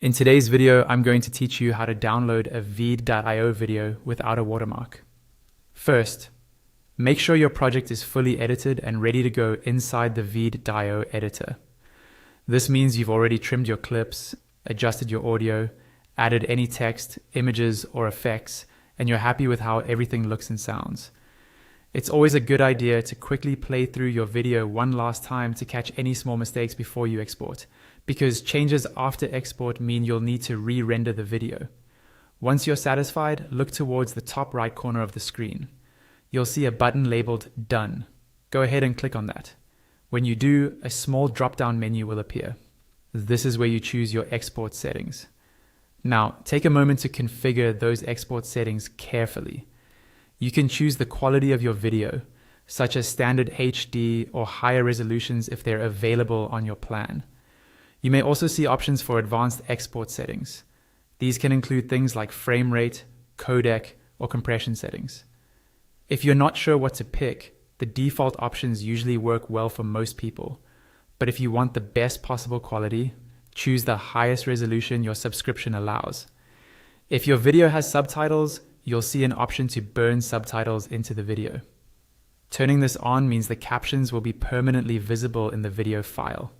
In today's video, I'm going to teach you how to download a Veed.io video without a watermark. First, make sure your project is fully edited and ready to go inside the Veed.io editor. This means you've already trimmed your clips, adjusted your audio, added any text, images, or effects, and you're happy with how everything looks and sounds. It's always a good idea to quickly play through your video one last time to catch any small mistakes before you export, because changes after export mean you'll need to re-render the video. Once you're satisfied, look towards the top right corner of the screen. You'll see a button labeled Done. Go ahead and click on that. When you do, a small drop-down menu will appear. This is where you choose your export settings. Now, take a moment to configure those export settings carefully. You can choose the quality of your video, such as standard HD or higher resolutions if they're available on your plan. You may also see options for advanced export settings. These can include things like frame rate, codec, or compression settings. If you're not sure what to pick, the default options usually work well for most people. But if you want the best possible quality, choose the highest resolution your subscription allows. If your video has subtitles, you'll see an option to burn subtitles into the video. Turning this on means the captions will be permanently visible in the video file.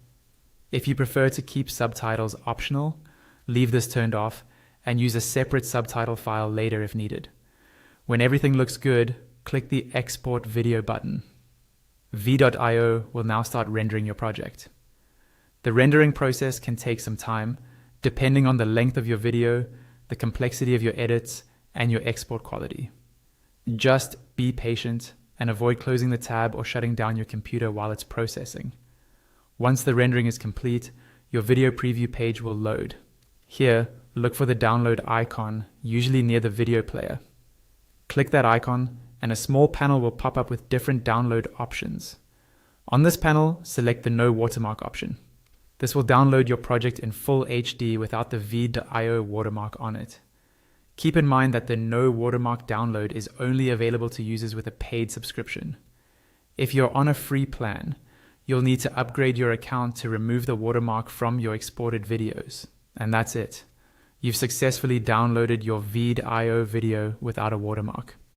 If you prefer to keep subtitles optional, leave this turned off and use a separate subtitle file later if needed. When everything looks good, click the Export Video button. V.io will now start rendering your project. The rendering process can take some time, depending on the length of your video, the complexity of your edits, and your export quality. Just be patient and avoid closing the tab or shutting down your computer while it's processing. Once the rendering is complete, your video preview page will load. Here, look for the download icon, usually near the video player. Click that icon and a small panel will pop up with different download options. On this panel, select the No Watermark option. This will download your project in full HD without the Veed.io watermark on it. Keep in mind that the No Watermark download is only available to users with a paid subscription. If you're on a free plan, you'll need to upgrade your account to remove the watermark from your exported videos. And that's it. You've successfully downloaded your Veed.io video without a watermark.